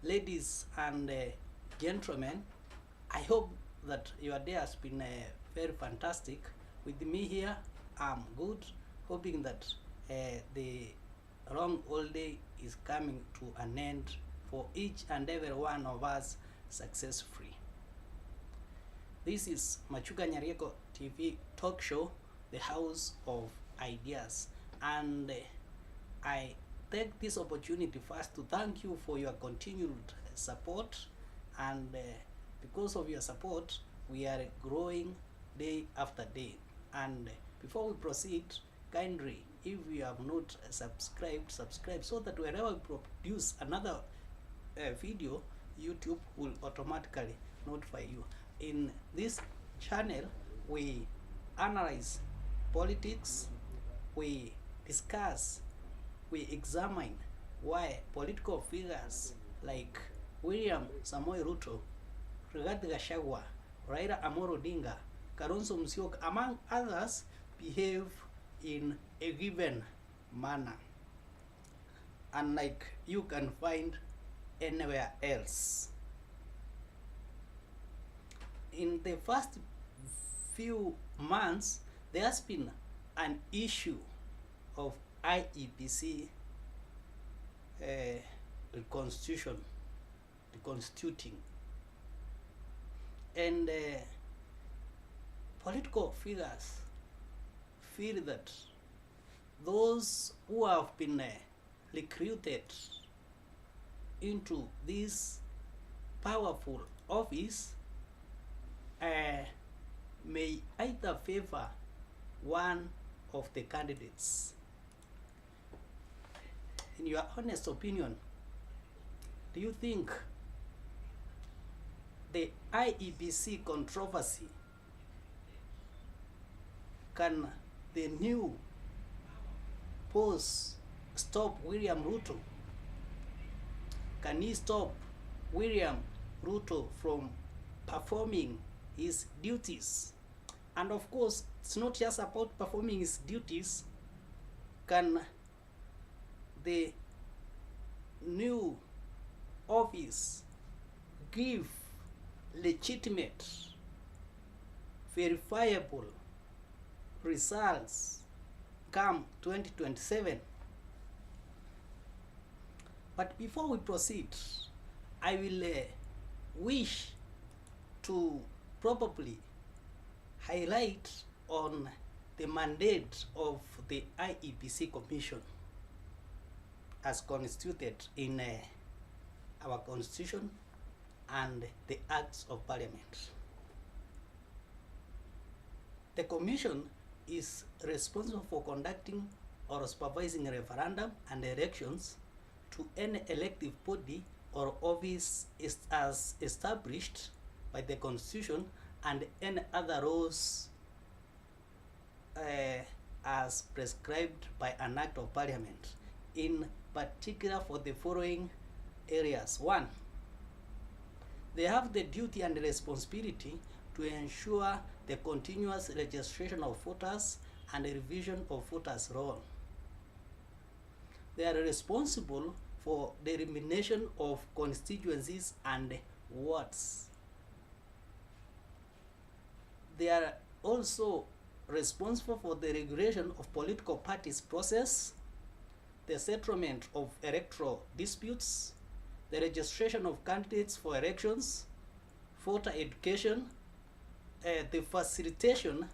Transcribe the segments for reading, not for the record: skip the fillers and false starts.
Ladies and gentlemen, I hope that your day has been very fantastic. With me here, I'm good, hoping that the long holiday is coming to an end for each and every one of us success free. This is Machuga Nyarieko TV talk show, the house of ideas, and I take this opportunity first to thank you for your continued support, and because of your support we are growing day after day. And before we proceed, kindly, if you have not subscribe so that whenever we produce another video, YouTube will automatically notify you. In this channel we analyze politics, we discuss, we examine why political figures like William Samoei Ruto, Rigathi Gachagua, Raila Amolo Odinga, Kalonzo Musyoka, among others, behave in a given manner, unlike you can find anywhere else. In the first few months, there has been an issue of IEBC reconstituting, and political figures feel that those who have been recruited into this powerful office may either favor one of the candidates. In your honest opinion, do you think the IEBC controversy, can the new boss stop William Ruto? Can he stop William Ruto from performing his duties? And of course, it's not just about performing his duties. Can the new office give legitimate, verifiable results come 2027? But before we proceed, I will wish to probably highlight on the mandate of the IEBC Commission as constituted in our constitution and the acts of parliament. The commission is responsible for conducting or supervising a referendum and elections to any elective body or office as established by the constitution and any other laws as prescribed by an act of parliament, in particular for the following areas. 1. They have the duty and responsibility to ensure the continuous registration of voters and the revision of voters' roll. They are responsible for the elimination of constituencies and wards. They are also responsible for the regulation of political parties process, the settlement of electoral disputes, the registration of candidates for elections, voter education, the facilitation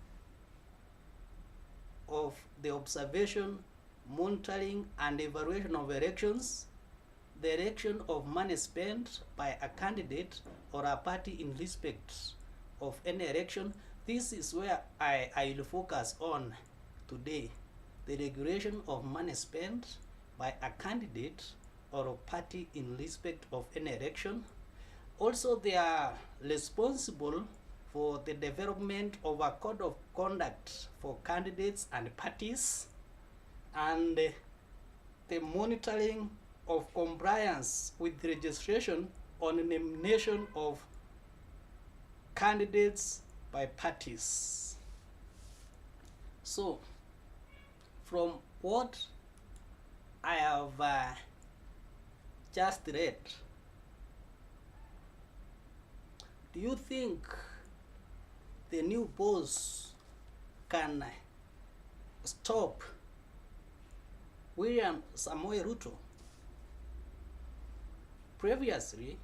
of the observation, monitoring, and evaluation of elections, the election of money spent by a candidate or a party in respect of any election. This is where I will focus on today, the regulation of money spent by a candidate or a party in respect of any election. Also, they are responsible for the development of a code of conduct for candidates and parties, and the monitoring of compliance with registration on nomination of candidates by parties. So, from what I have just read, Do you think the new boss can stop William Samoei Ruto? Previously,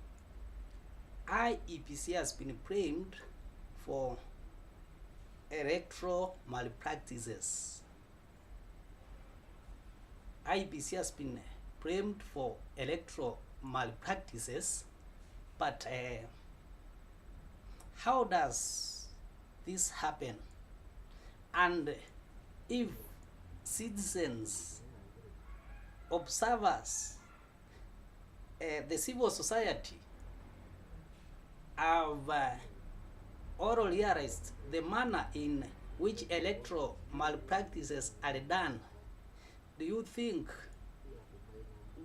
IEBC has been blamed for electoral malpractices. IEBC has been blamed for electoral malpractices, but how does this happen? And if citizens, observers, the civil society have all realized the manner in which electoral malpractices are done, do you think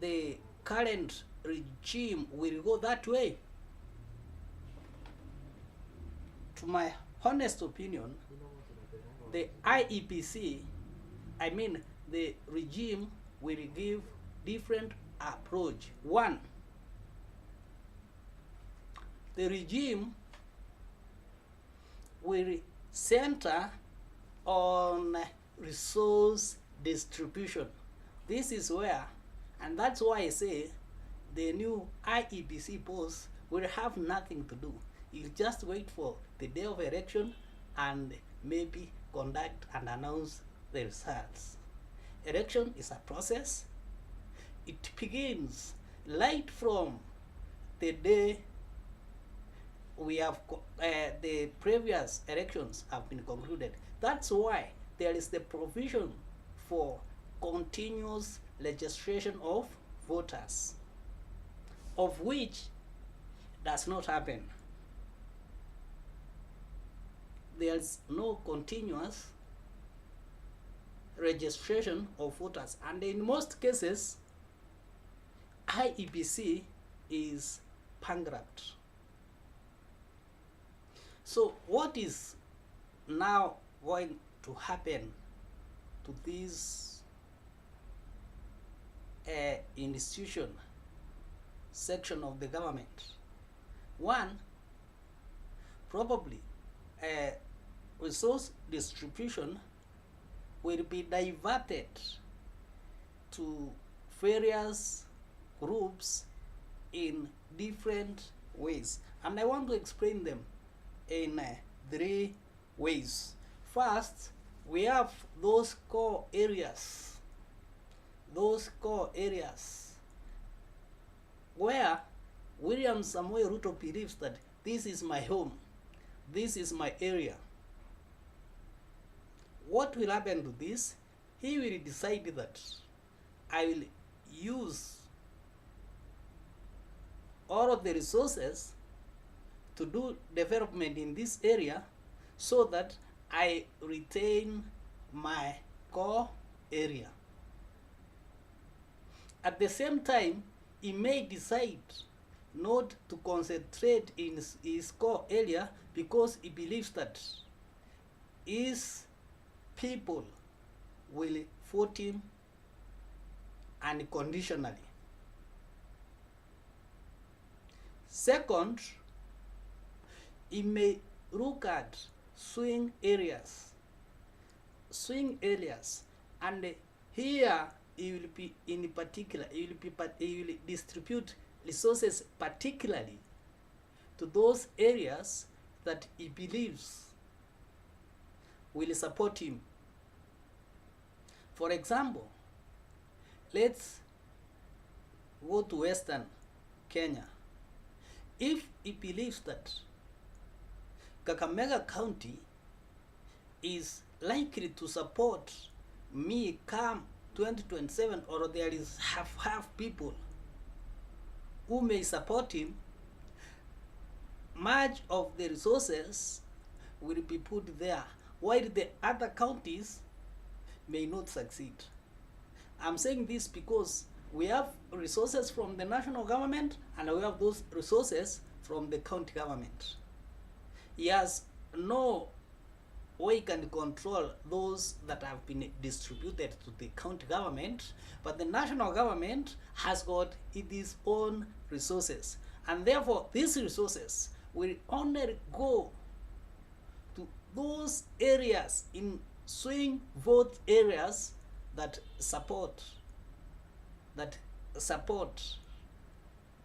the current regime will go that way? To my honest opinion, the IEBC, I mean the regime, will give different approach. One, the regime will center on resource distribution. This is where, and that's why I say the new IEBC boss will have nothing to do. He'll just wait for the day of election and maybe conduct and announce the results. Election is a process. It begins right from the day we have the previous elections have been concluded. That's why there is the provision for continuous registration of voters, of which does not happen. There's no continuous registration of voters, and in most cases IEBC is bankrupt. So what is now going to happen to this institution section of the government? One, probably resource distribution will be diverted to various groups in different ways, and I want to explain them in 3 ways. First, we have those core areas where William Samoei Ruto believes that this is my home, this is my area. What will happen to this? He will decide that I will use all of the resources to do development in this area so that I retain my core area. At the same time, he may decide not to concentrate in his core area because he believes that his people will vote him unconditionally. Second, he may look at swing areas, and here he will be in particular, he will distribute resources particularly to those areas that he believes will support him. For example, let's go to Western Kenya. If he believes that Kakamega County is likely to support me come 2027, or there is half people who may support him, much of the resources will be put there, while the other counties may not succeed. I'm saying this because we have resources from the national government and we have those resources from the county government. He has no way can control those that have been distributed to the county government, but the national government has got its own resources, and therefore these resources will only go to those areas in swing vote areas that support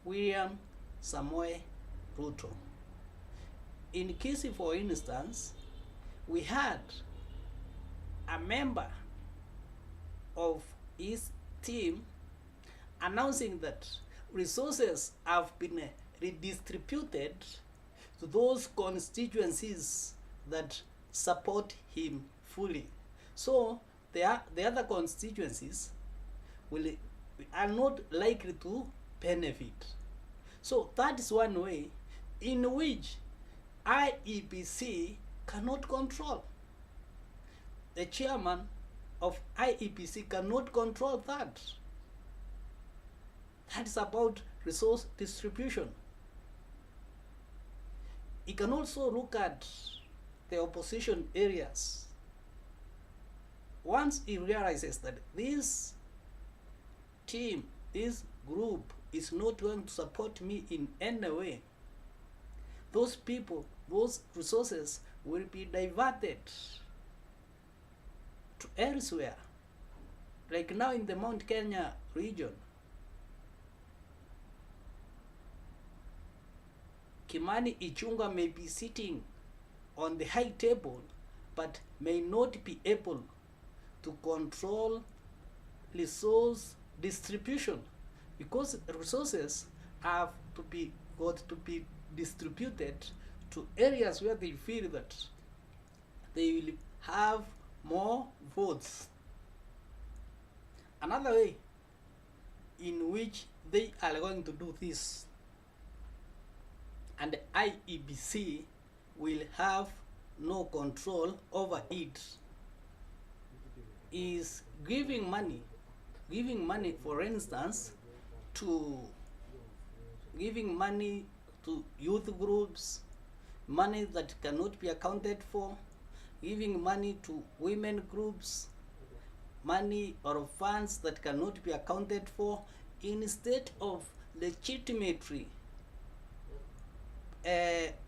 William Samoei Ruto. In Kisii, for instance, we had a member of his team announcing that resources have been redistributed to those constituencies that support him fully. So the other constituencies are not likely to benefit. So that is one way in which IEBC cannot control. The chairman of IEBC cannot control that. That is about resource distribution. He can also look at the opposition areas. Once he realizes that this team, this group is not going to support me in any way, those people, those resources will be diverted to elsewhere. Like now in the Mount Kenya region, Kimani Ichung'wah may be sitting on the high table but may not be able to control resource distribution, because resources have to be distributed to areas where they feel that they will have more votes. Another way in which they are going to do this, and IEBC will have no control over it, is giving money, for instance, giving money to youth groups, money that cannot be accounted for, giving money to women groups, money or funds that cannot be accounted for, instead of legitimately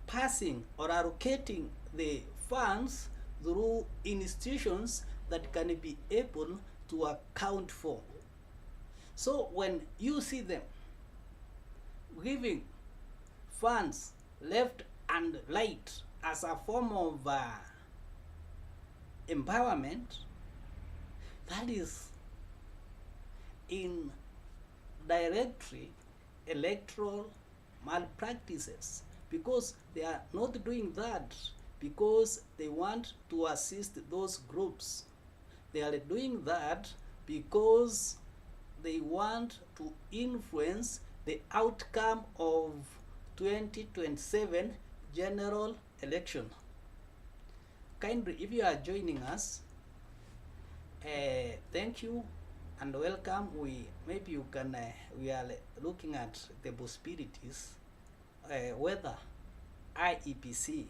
passing or allocating the funds through institutions that can be able to account for. So when you see them giving funds left and right as a form of empowerment, that is in directory electoral malpractices, because they are not doing that because they want to assist those groups. They are doing that because they want to influence the outcome of 2027 general election. Kindly, if you are joining us, thank you and welcome. Maybe you can we are looking at the possibilities whether IEBC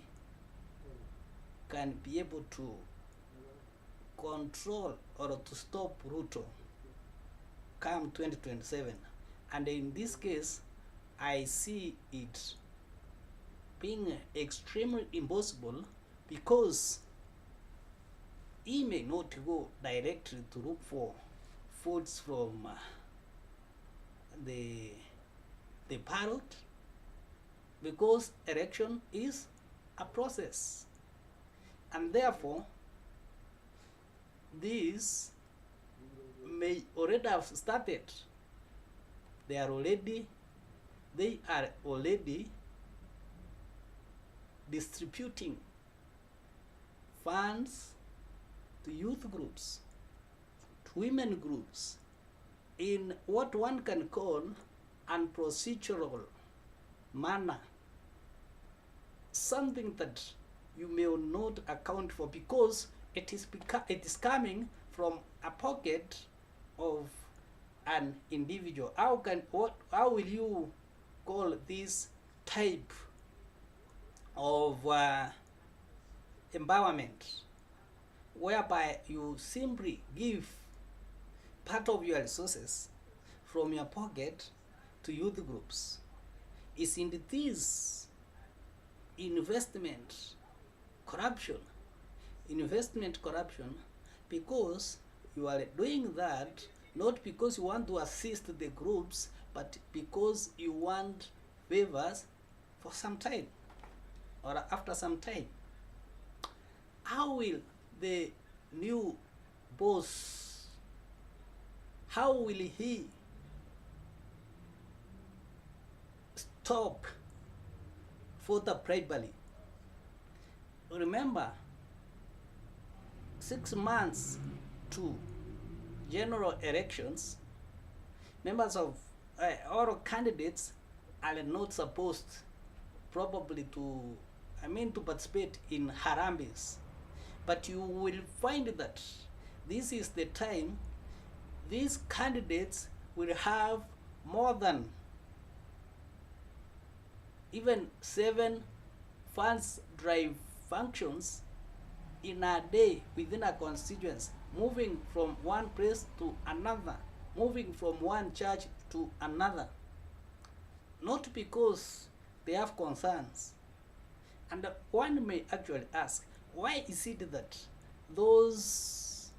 can be able to control or to stop Ruto come 2027. And in this case, I see it being extremely impossible, because he may not go directly to look for votes from the ballot, because election is a process, and therefore this may already have started. They are already distributing funds to youth groups, to women groups, in what one can call unprocedural manner, something that you may not account for, because it is coming from a pocket of an individual. How will you call this type of empowerment, whereby you simply give part of your resources from your pocket to youth groups? Isn't this investment corruption. Investment corruption, because you are doing that not because you want to assist the groups, but because you want favors for some time or after some time. How will the new boss, how will he stop further bribery? Remember, 6 months to general elections, members of all candidates are not supposed probably to participate in harambes. But you will find that this is the time these candidates will have more than even 7 funds drive functions in a day within a constituency, moving from one place to another, moving from one church to another, not because they have concerns. And one may actually ask, why is it that those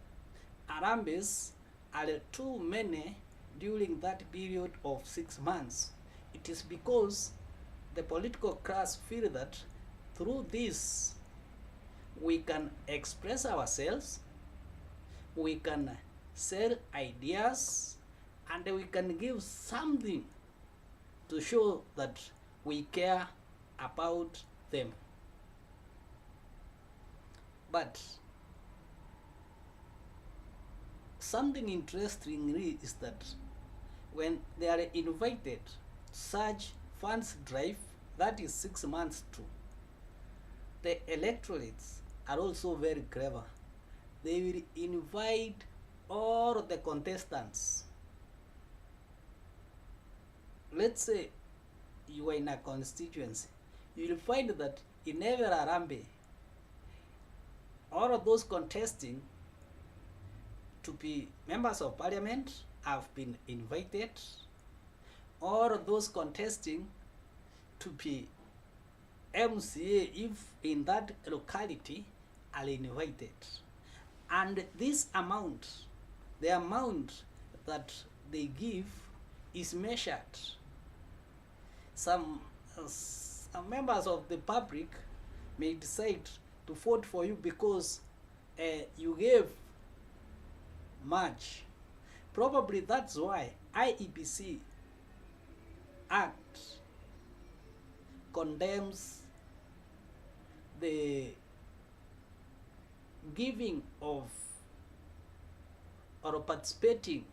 harambes are too many during that period of 6 months? It is because the political class feel that through this we can express ourselves, we can sell ideas, and we can give something to show that we care about them. But something interesting is that when they are invited such funds drive, that is 6 months too, the electorates are also very clever. They will invite all the contestants. Let's say you are in a constituency, you will find that in every Harambe, all of those contesting to be members of parliament have been invited. All of those contesting to be MCA, if in that locality, are invited. And this amount, the amount that they give, is measured. Some members of the public may decide to vote for you because you gave much. Probably that's why IEBC Act condemns the giving of or participating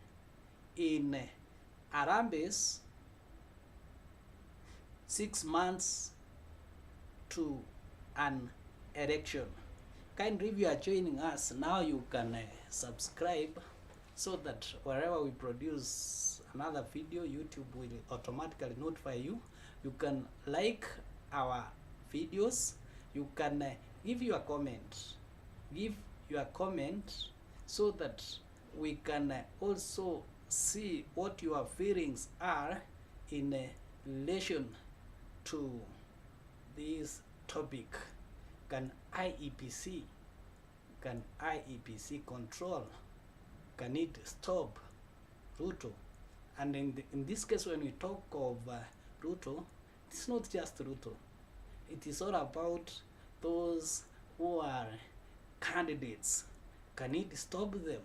in harambes 6 months to an election. Kindly, if you are joining us now, you can subscribe so that wherever we produce another video, YouTube will automatically notify you. You can like our videos. You can give your comment. Give your comment so that we can also see what your feelings are in relation to this topic. Can IEBC control? Can it stop Ruto? And in this case, when we talk of Ruto, it's not just Ruto. It is all about those who are candidates. Can it stop them?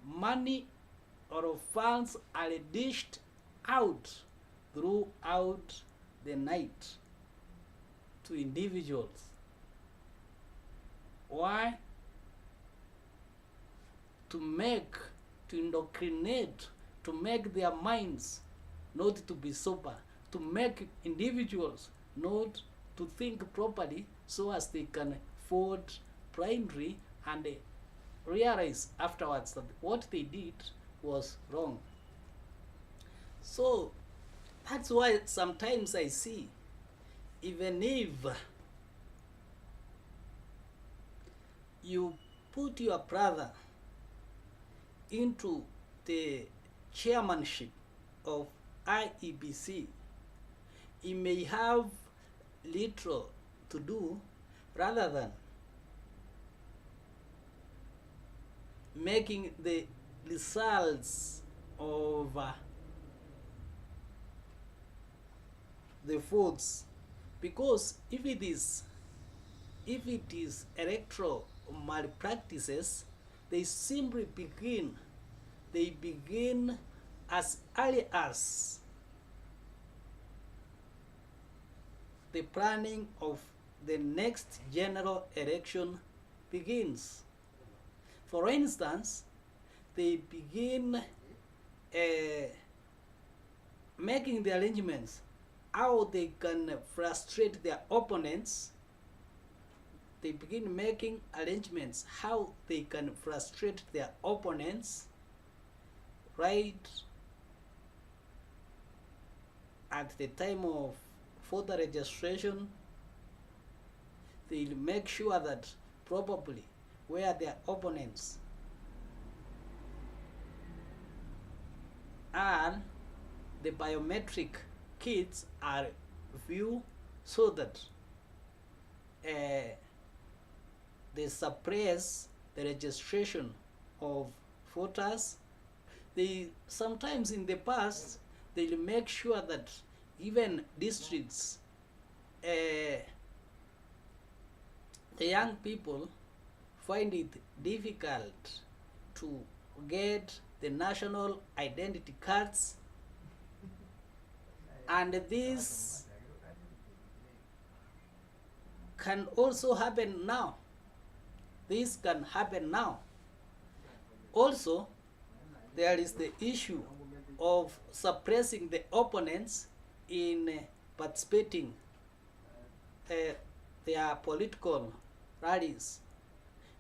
Money or funds are dished out throughout the night to individuals. Why? To indoctrinate, to make their minds not to be sober, to make individuals not to think properly so as they can vote blindly and realize afterwards that what they did was wrong. So that's why sometimes I see, even if you put your brother into the chairmanship of IEBC, he may have little to do, rather than making the results of the votes. Because if it is electoral malpractices, they begin as early as the planning of the next general election begins. For instance, they begin making the arrangements how they can frustrate their opponents. They begin making arrangements how they can frustrate their opponents right at the time of voter registration. They'll make sure that probably where their opponents are, the biometric kits are viewed, so that they suppress the registration of voters. They sometimes in the past they'll make sure that even districts, the young people find it difficult to get the national identity cards, and this can also happen now. This can happen now. Also, there is the issue of suppressing the opponents in participating their political rallies.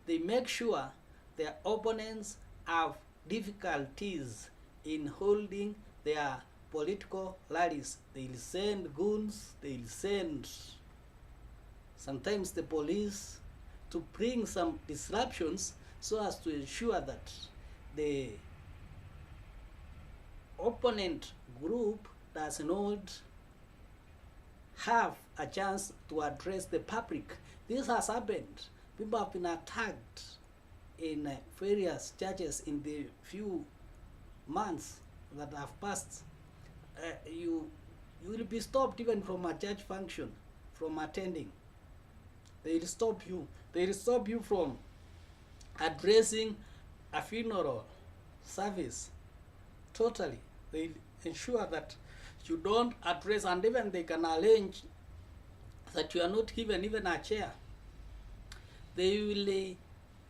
They make sure their opponents have difficulties in holding their political rallies. They'll send goons, they'll send sometimes the police to bring some disruptions, so as to ensure that the opponent group does not have a chance to address the public. This has happened. People have been attacked in various churches in the few months that have passed. You will be stopped even from a church function, from attending. They will stop you. They will stop you from addressing a funeral service. Totally. They ensure that you don't address, and even they can arrange that you are not given even a chair. They will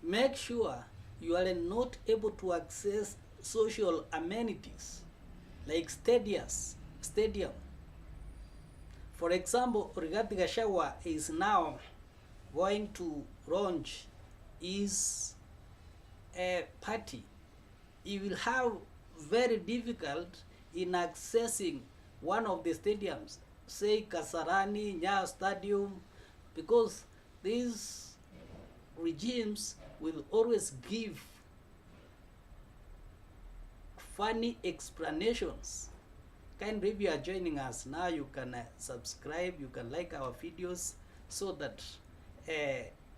make sure you are not able to access social amenities like stadium. For example, Rigathi Gachagua is now going to launch his party. He will have very difficult in accessing one of the stadiums, say Kasarani, Nyayo Stadium, because these regimes will always give funny explanations. Kindly, if you are joining us now, you can subscribe, you can like our videos, so that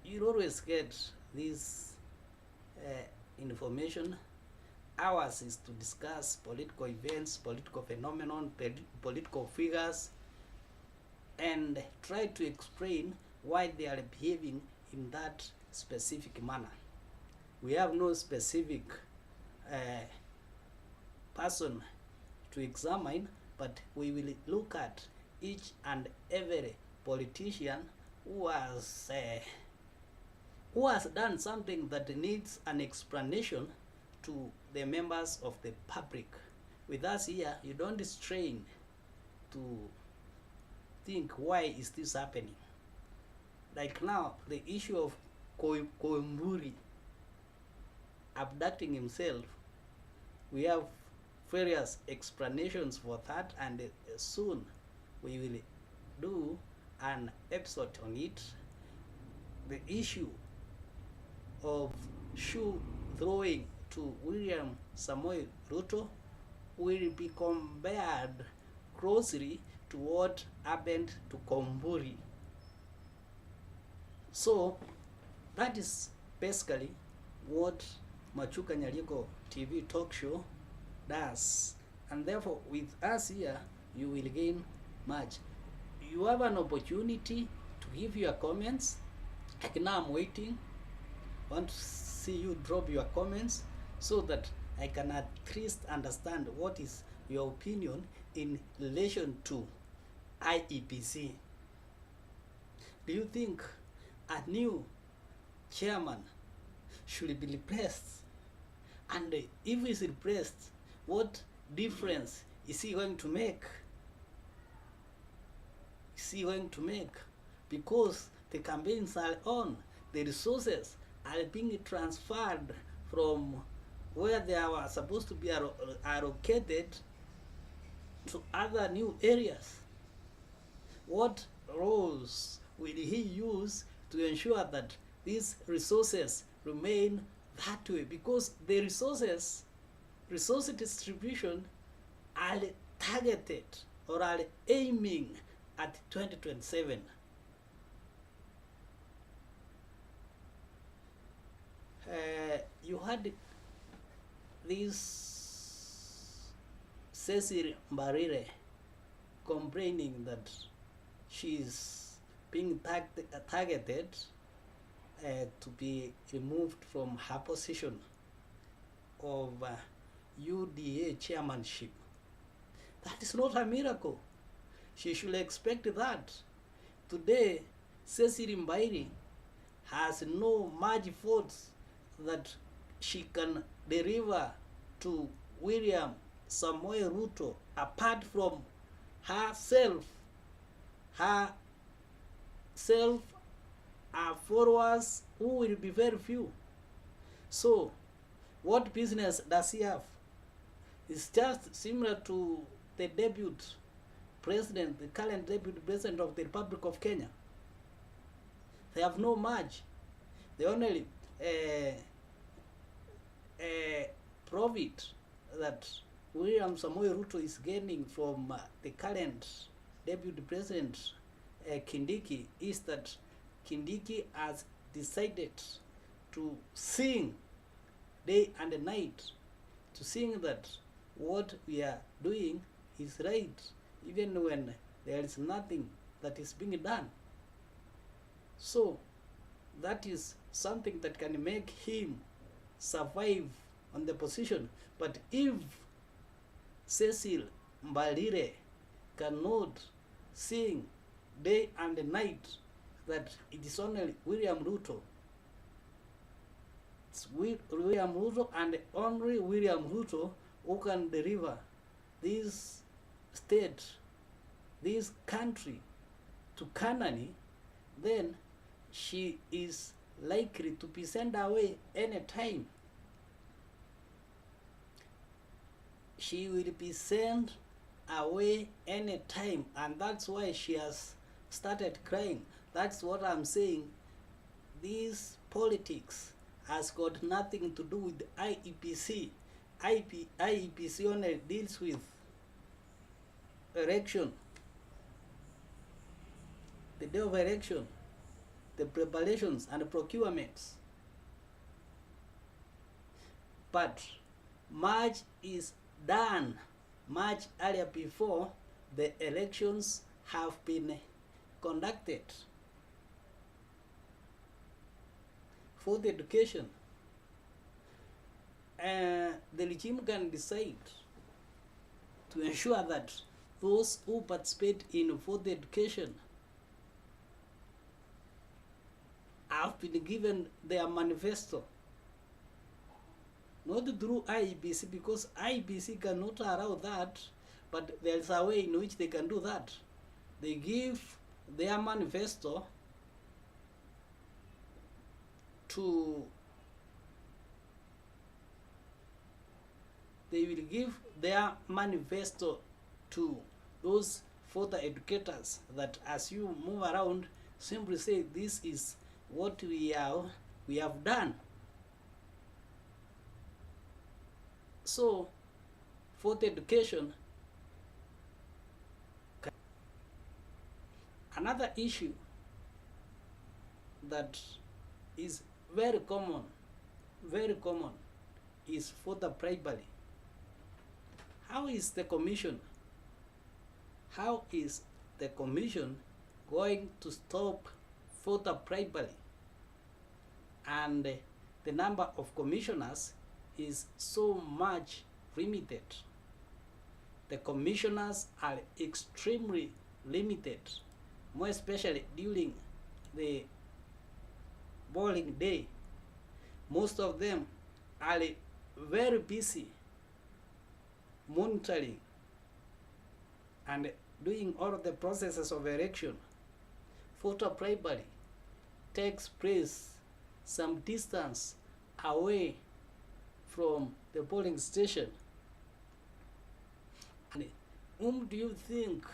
you always get this information. Ours is to discuss political events, political phenomenon, political figures, and try to explain why they are behaving in that specific manner. We have no specific person to examine, but we will look at each and every politician who has done something that needs an explanation to the members of the public. With us here, you don't strain to think, why is this happening? Like now, the issue of Koimburi abducting himself, we have various explanations for that, and soon we will do an episode on it. The issue of shoe throwing to William Samoei Ruto will be compared closely to what happened to Koimburi. So that is basically what Machuka Nyarigo TV talk show does. And therefore, with us here, you will gain much. You have an opportunity to give your comments. Like now I'm waiting. I want to see you drop your comments so that I can at least understand what is your opinion in relation to IEBC. Do you think a new chairman should be replaced? And if he's replaced, what difference is he going to make? Is he going to make? Because the campaigns are on, the resources are being transferred from where they are supposed to be allocated to other new areas. What roles will he use to ensure that these resources remain that way? Because the resource distribution are targeted or are aiming at 2027. You had this Cecil Mbarire complaining that she's being targeted to be removed from her position of UDA chairmanship. That is not a miracle. She should expect that. Today, Cecil Mbarire has no much votes that she can deliver to William Samoei Ruto apart from herself, her followers who will be very few. So, what business does he have? It's just similar to the deputy president, the current deputy president of the Republic of Kenya. They have no much. The only profit that William Samoei Ruto is gaining from the current deputy president Kindiki is that Kindiki has decided to sing day and night, to sing that what we are doing is right, even when there is nothing that is being done. So that is something that can make him survive on the position. But if Cecil Mbarire cannot sing day and night that it is only William Ruto, it's William Ruto and only William Ruto who can deliver this state, this country to Canaan, then she is likely to be sent away any time. She will be sent away any time, and that's why she has started crying. That's what I'm saying. This politics has got nothing to do with IEBC. IEBC only deals with election, the day of election, the preparations and procurements. But much is done much earlier before the elections have been conducted. For the education, the regime can decide to ensure that those who participate in further education have been given their manifesto, not through IEBC, because IEBC cannot allow that, but there's a way in which they can do that. They give their manifesto to, they will give their manifesto to those further educators, that as you move around, simply say this is what we have done. So, fourth education. Another issue that is very common, very common, is voter bribery. How is the commission? How is the commission going to stop voter bribery? And the number of commissioners is so much limited. The commissioners are extremely limited, more especially during the polling day. Most of them are very busy monitoring and doing all of the processes of election. Voter bribery takes place some distance away from the polling station. And whom do you think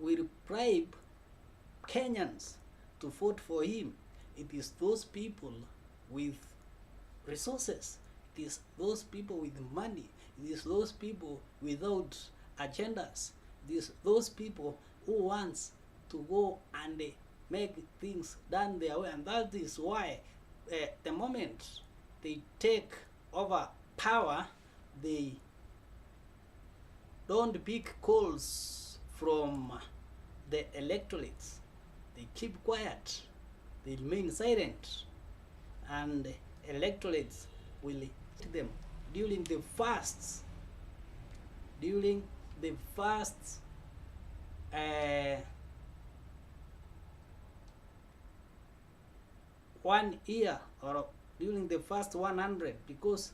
will bribe Kenyans to vote for him? It is those people with resources. It is those people with money. It is those people without agendas. It is those people who wants to go and make things done their way. And that is why the moment they take over power, they don't pick calls from the electorates. They keep quiet. They remain silent. And electorates will hit them during the fasts. During the fasts, 1 year, or during the first 100, because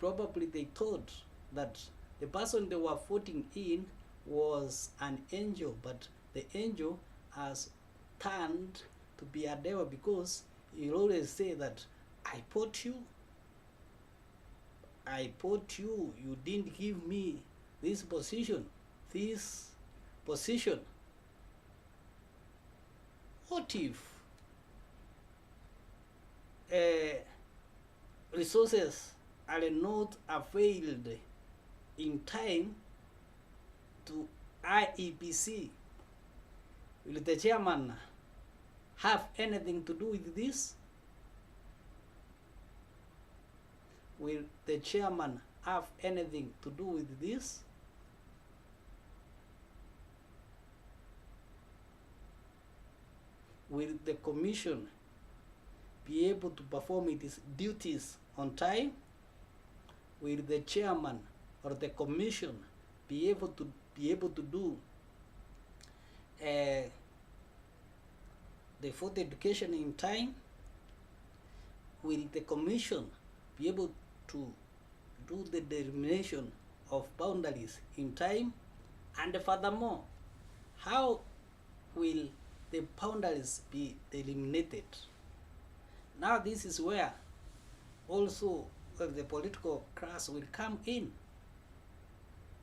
probably they thought that the person they were voting in was an angel, but the angel has turned to be a devil, because he always say that I put you, you didn't give me this position. What if resources are not availed in time to IEBC? Will the chairman have anything to do with this? Will the chairman have anything to do with this? Will the commission be able to perform its duties on time? Will the chairman or the commission be able to do the fourth education in time? Will the commission be able to do the determination of boundaries in time? And furthermore, how will the boundaries be eliminated? Now this is where also the political class will come in.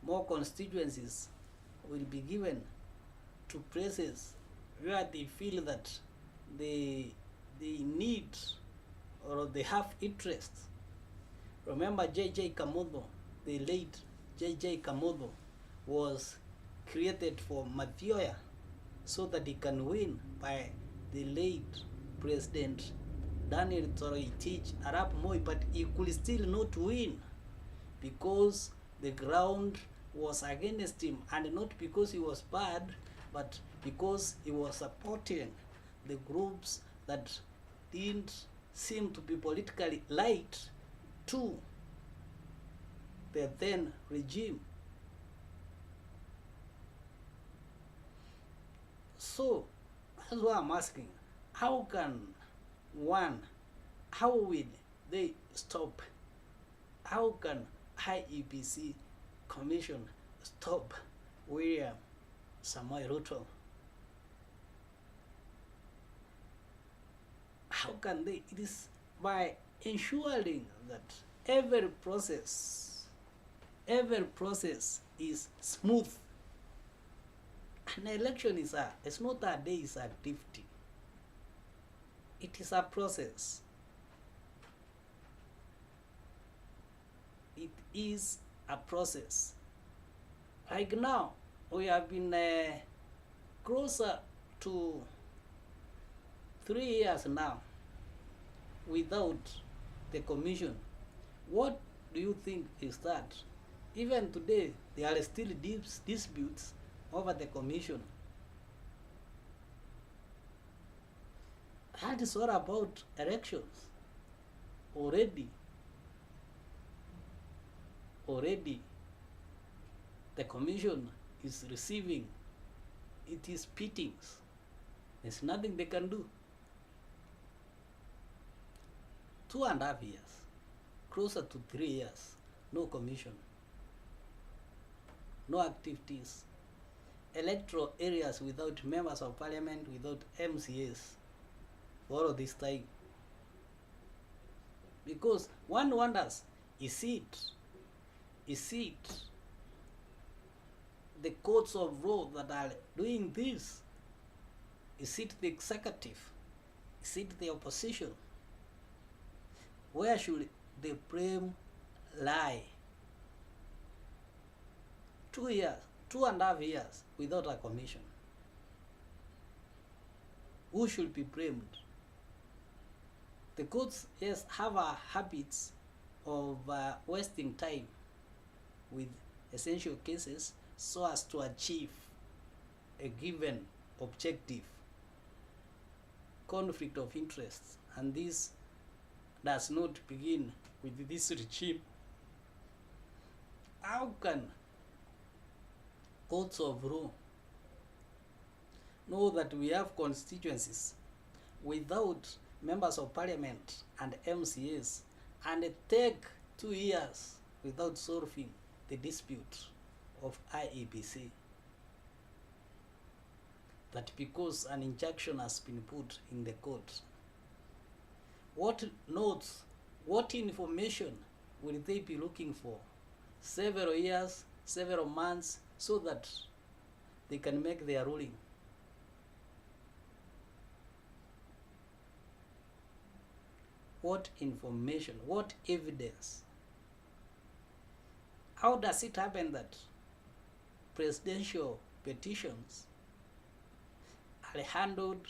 More constituencies will be given to places where they feel that they need or they have interest. Remember J.J. Kamodo, the late J.J. Kamodo was created for Mathioya so that he can win by the late President Daniel Toroitich Arap Moi, but he could still not win because the ground was against him, and not because he was bad, but because he was supporting the groups that didn't seem to be politically light to the then regime. So that's why I'm asking, how will they stop? How can IEBC Commission stop William Samoei Ruto? How can they? It is by ensuring that every process is smooth. An election is it's not a day, it's a activity. It is a process. It is a process. Like now, we have been closer to 3 years now without the commission. What do you think is that? Even today, there are still disputes over the commission. That is all about elections. Already, the commission is receiving its beatings. There's nothing they can do. 2.5 years, closer to 3 years, no commission, no activities, electoral areas without members of parliament, without MCAs for all this time. Because one wonders, is it the courts of law that are doing this? Is it the executive? Is it the opposition? Where should the blame lie? 2 years, 2.5 years without a commission. Who should be blamed? The courts, yes, have a habit of wasting time with essential cases so as to achieve a given objective, conflict of interest, and this does not begin with this regime. How can courts of law know that we have constituencies without members of parliament and MCAs, and take 2 years without solving the dispute of IEBC? That because an injunction has been put in the court. What notes, what information will they be looking for? Several years, several months, so that they can make their ruling. What information, what evidence? How does it happen that presidential petitions are handled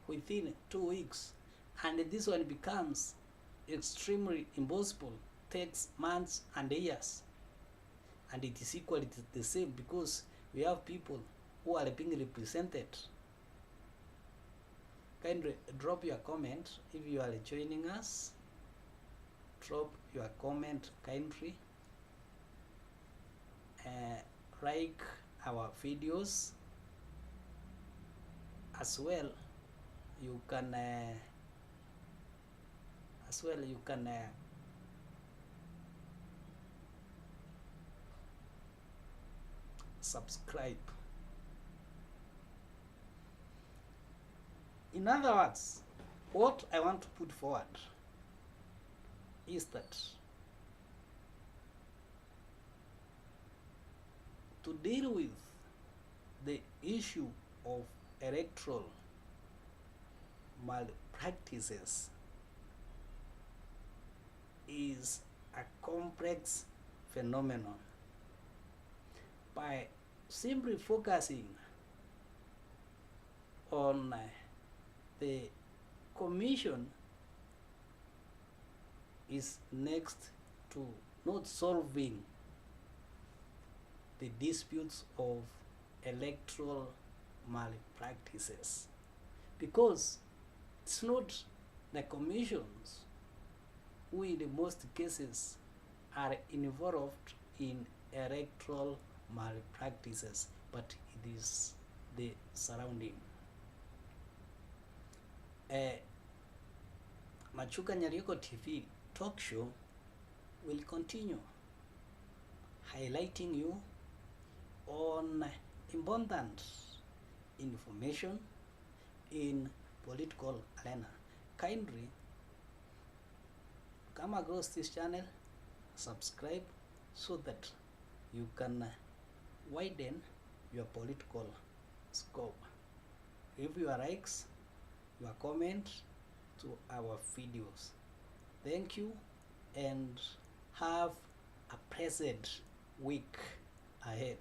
within 2 weeks, and this one becomes extremely impossible, takes months and years, and it is equally the same because we have people who are being represented? Kindly drop your comment if you are joining us. Drop your comment kindly. Like our videos as well. You can subscribe. In other words, what I want to put forward is that to deal with the issue of electoral malpractices is a complex phenomenon. By simply focusing on the commission is next to not solving the disputes of electoral malpractices, because it's not the commissions who in the most cases are involved in electoral malpractices, but it is the surrounding. Machuka Nyarioko TV talk show will continue highlighting you on important information in political arena. Kindly come across this channel, subscribe, so that you can widen your political scope. Leave your likes, your comment to our videos. Thank you, and have a pleasant week ahead.